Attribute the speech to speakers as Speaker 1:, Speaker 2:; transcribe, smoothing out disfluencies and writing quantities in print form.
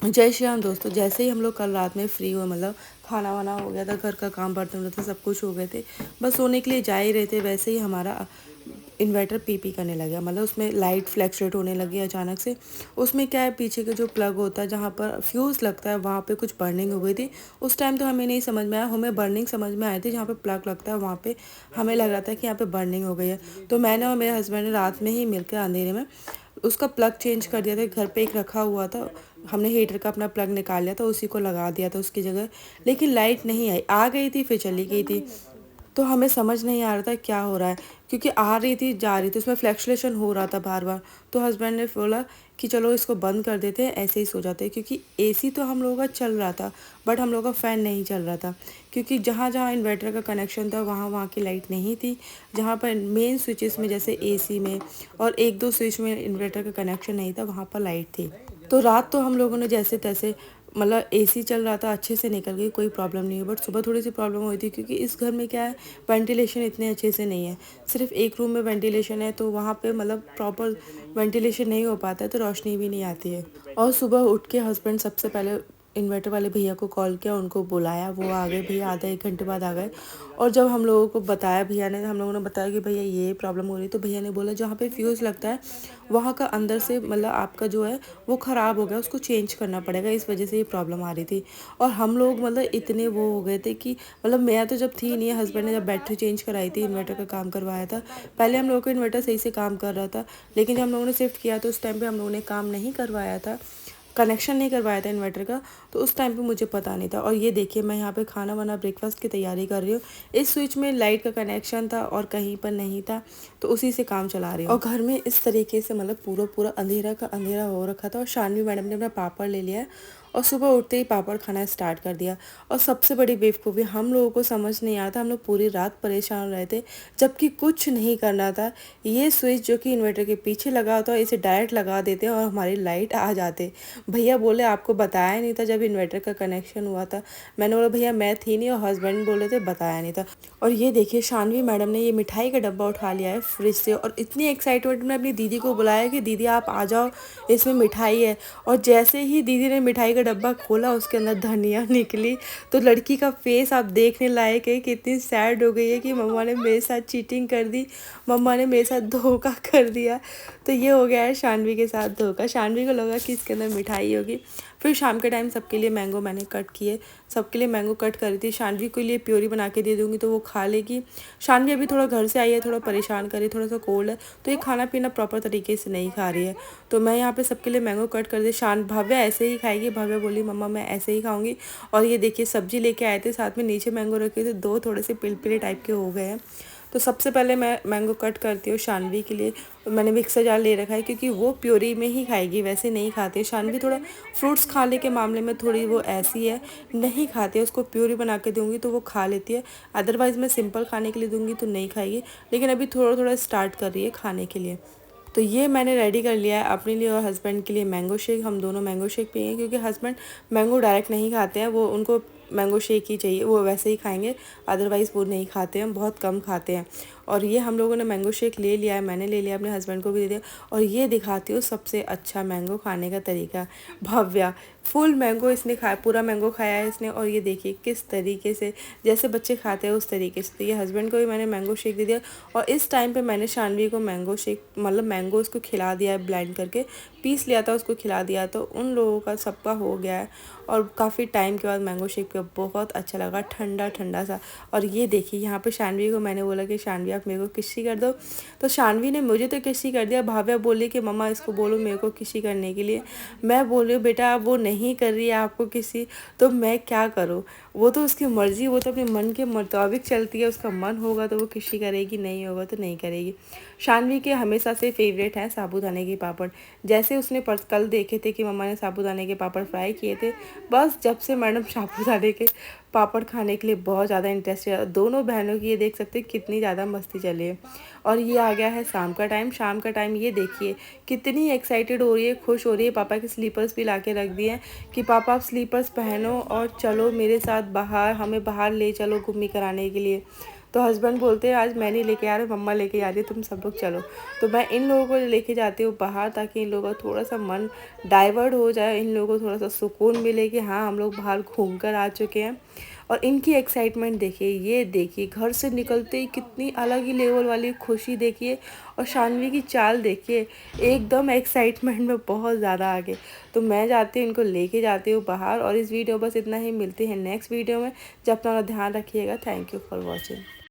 Speaker 1: जय श्री राम दोस्तों। जैसे ही हम लोग कल रात में फ्री हुए, मतलब खाना वाना हो गया था, घर का काम बर्तन वर्तन सब कुछ हो गए थे, बस सोने के लिए जा ही रहे थे, वैसे ही हमारा इन्वर्टर पी करने लगा। मतलब उसमें लाइट फ्लैक्चुएट होने लगी अचानक से। उसमें क्या है, पीछे का जो प्लग होता है जहाँ पर फ्यूज़ लगता है वहाँ पे कुछ बर्निंग हो गई थी। उस टाइम तो हमें नहीं समझ में आया, हमें बर्निंग समझ में आई थी जहाँ पे प्लग लगता है वहाँ पे हमें लग रहा था कि यहाँ पे बर्निंग हो गई है। तो मैंने और मेरे हस्बैंड ने रात में ही मिलकर अंधेरे में उसका प्लग चेंज कर दिया था। घर पे एक रखा हुआ था, हमने हीटर का अपना प्लग निकाल लिया था, उसी को लगा दिया था उसकी जगह। लेकिन लाइट नहीं आई, आ गई थी फिर चली गई थी। तो हमें समझ नहीं आ रहा था क्या हो रहा है, क्योंकि आ रही थी जा रही थी, उसमें फ्लैक्चुएशन हो रहा था बार बार। तो हस्बैंड ने बोला कि चलो इसको बंद कर देते हैं, ऐसे ही सो जाते हैं, क्योंकि एसी तो हम लोगों का चल रहा था बट हम लोगों का फ़ैन नहीं चल रहा था। क्योंकि जहाँ जहाँ इन्वर्टर का कनेक्शन था वहाँ वहाँ की लाइट नहीं थी। जहाँ पर मेन स्विचेस में जैसे एसी में और एक दो स्विच में इन्वर्टर का कनेक्शन नहीं था वहाँ पर लाइट थी। तो रात तो हम लोगों ने जैसे तैसे, मतलब एसी चल रहा था, अच्छे से निकल गई, कोई प्रॉब्लम नहीं है। बट सुबह थोड़ी सी प्रॉब्लम हुई थी, क्योंकि इस घर में क्या है, वेंटिलेशन इतने अच्छे से नहीं है। सिर्फ एक रूम में वेंटिलेशन है, तो वहाँ पे मतलब प्रॉपर वेंटिलेशन नहीं हो पाता है, तो रोशनी भी नहीं आती है। और सुबह उठ के हस्बैंड सबसे पहले इन्वर्टर वाले भैया को कॉल किया, उनको बुलाया, वो आ गए, भैया आधा एक घंटे बाद आ गए। और जब हम लोगों को बताया, भैया ने, हम लोगों ने बताया कि भैया ये प्रॉब्लम हो रही है, तो भैया ने बोला जहाँ पे फ्यूज़ लगता है वहाँ का अंदर से, मतलब आपका जो है वो ख़राब हो गया, उसको चेंज करना पड़ेगा, इस वजह से ये प्रॉब्लम आ रही थी। और हम लोग मतलब इतने वो हो गए थे कि, मतलब मैं तो जब थी नहीं, हस्बैंड ने जब बैटरी चेंज कराई थी, इन्वर्टर का काम करवाया था। पहले हम लोगों का इन्वर्टर सही से काम कर रहा था, लेकिन जब हम लोगों ने शिफ्ट किया तो उस टाइम पे हम लोगों ने काम नहीं करवाया था, कनेक्शन नहीं करवाया था इन्वर्टर का। तो उस टाइम पे मुझे पता नहीं था। और ये देखिए, मैं यहाँ पे खाना वाना ब्रेकफास्ट की तैयारी कर रही हूँ। इस स्विच में लाइट का कनेक्शन था और कहीं पर नहीं था, तो उसी से काम चला रही हूँ। और घर में इस तरीके से मतलब पूरा पूरा अंधेरा का अंधेरा हो रखा था। और शानवी मैडम ने अपना पापड़ ले लिया और सुबह उठते ही पापड़ खाना स्टार्ट कर दिया। और सबसे बड़ी बेवकूफ़ी, हम लोगों को समझ नहीं आ रहा था, हम लोग पूरी रात परेशान रहे थे, जबकि कुछ नहीं करना था। ये स्विच जो कि इन्वर्टर के पीछे लगा होता है, इसे डायरेक्ट लगा देते और हमारी लाइट आ जाते। भैया बोले आपको बताया नहीं था जब इन्वर्टर का कनेक्शन हुआ था। मैंने बोला भैया मैं थी नहीं, और हस्बैंड बोले थे बताया नहीं था। और ये देखिए, शानवी मैडम ने ये मिठाई का डब्बा उठा लिया है फ्रिज से, और इतनी एक्साइटमेंट में अपनी दीदी को बुलाया कि दीदी आप आ जाओ, इसमें मिठाई है। और जैसे ही दीदी ने मिठाई का डब्बा खोला, उसके अंदर धनिया निकली। तो लड़की का फेस आप देखने लायक है, कितनी सैड हो गई है कि मम्मा ने मेरे साथ चीटिंग कर दी, मम्मा ने मेरे साथ धोखा कर दिया। तो ये हो गया है शानवी के साथ धोखा। शानवी को लगा कि इसके अंदर मिठाई होगी। फिर शाम के टाइम सबके लिए मैंगो मैंने कट किए, सबके लिए मैंगो कट करी थी। शानवी के लिए प्योरी बना के दे दूँगी तो वो खा लेगी। शानवी अभी थोड़ा घर से आई है, थोड़ा परेशान कर रही है, थोड़ा सा कोल्ड है, तो ये खाना पीना प्रॉपर तरीके से नहीं खा रही है। तो मैं यहाँ पे सबके लिए मैंगो कट कर दी। भव्य ऐसे ही खाएगी। भव्य बोली मम्मा मैं ऐसे ही खाऊंगी। और ये देखिए, सब्जी लेके आए थे, साथ में नीचे मैंगो रखे थे, दो थोड़े से पिलपिले टाइप के हो गए हैं। तो सबसे पहले मैं मैंगो कट करती हूँ शानवी के लिए। मैंने मिक्सर जार ले रखा है, क्योंकि वो प्योरी में ही खाएगी, वैसे नहीं खाती है। शानवी थोड़ा फ्रूट्स खाने के मामले में थोड़ी वो ऐसी है, नहीं खाती है। उसको प्योरी बना के दूंगी तो वो खा लेती है, अदरवाइज़ मैं सिंपल खाने के लिए दूंगी तो नहीं खाएगी। लेकिन अभी थोड़ा थोड़ा स्टार्ट कर रही है खाने के लिए। तो ये मैंने रेडी कर लिया है अपने लिए और हस्बैंड के लिए मैंगो शेक। हम दोनों मैंगो शेक पिएंगे, क्योंकि हस्बैंड मैंगो डायरेक्ट नहीं खाते हैं, वो उनको मैंगो शेक ही चाहिए, वो वैसे ही खाएंगे, अदरवाइज़ वो नहीं खाते हैं, बहुत कम खाते हैं। और ये हम लोगों ने मैंगो शेक ले लिया है, मैंने ले लिया, अपने हस्बैंड को भी दे दिया। और ये दिखाती हूँ सबसे अच्छा मैंगो खाने का तरीका। भव्या फुल मैंगो इसने खाया, पूरा मैंगो खाया है इसने। और ये देखिए किस तरीके से, जैसे बच्चे खाते हैं उस तरीके से। तो ये हस्बैंड को भी मैंने मैंगो शेक दे दिया। और इस टाइम पे मैंने शानवी को मैंगो शेक, मतलब मैंगो उसको खिला दिया है, ब्लेंड करके पीस लिया था, उसको खिला दिया। तो उन लोगों का सबका हो गया है। और काफ़ी टाइम के बाद मैंगो शेक पिया, बहुत अच्छा लगा, ठंडा ठंडा सा। और ये देखिए, यहाँ पे शानवी को मैंने बोला कि शानवी आप मेरे को किस्सी कर दो, तो शानवी ने मुझे तो किस्सी कर दिया। भाव्या बोली कि मम्मा इसको बोलो मेरे को किस्सी करने के लिए। मैं बोल रही हूँ बेटा वो नहीं कर रही है आपको किसी, तो मैं क्या करूँ। वो तो उसकी मर्ज़ी, वो तो अपने मन के मुताबिक चलती है, उसका मन होगा तो वो किस्सी करेगी, नहीं होगा तो नहीं करेगी। शानवी के हमेशा से फेवरेट हैं साबूदाने के पापड़। जैसे उसने कल देखे थे कि मम्मा ने साबूदाने के पापड़ फ्राई किए थे, बस जब से मैडम साबूदाने के पापड़ खाने के लिए बहुत ज़्यादा इंटरेस्ट है। दोनों बहनों की ये देख सकते हैं कितनी ज़्यादा मस्ती चली है। और ये आ गया है शाम का टाइम। शाम का टाइम ये देखिए कितनी एक्साइटेड हो रही है, खुश हो रही है। पापा के स्लीपर्स भी ला के रख दिए हैं कि पापा आप स्लीपर्स पहनो और चलो मेरे साथ बाहर, हमें बाहर ले चलो घूमी कराने के लिए। तो हस्बैंड बोलते हैं आज मैं नहीं लेके आ रहा, मम्मा लेके आ रही है, तुम सब लोग चलो। तो मैं इन लोगों को लेके जाती हूँ बाहर, ताकि इन लोगों का थोड़ा सा मन डाइवर्ट हो जाए, इन लोगों को थोड़ा सा सुकून मिले कि हाँ हम लोग बाहर घूम कर आ चुके हैं। और इनकी एक्साइटमेंट देखिए, ये देखिए घर से निकलते ही कितनी अलग ही लेवल वाली खुशी देखिए। और शानवी की चाल देखिए, एकदम एक्साइटमेंट में बहुत ज़्यादा आगे। तो मैं जाती हूँ, इनको लेके जाती हूँ बाहर। और इस वीडियो बस इतना ही, मिलती है नेक्स्ट वीडियो में। जब तक ध्यान रखिएगा। Thank you for watching.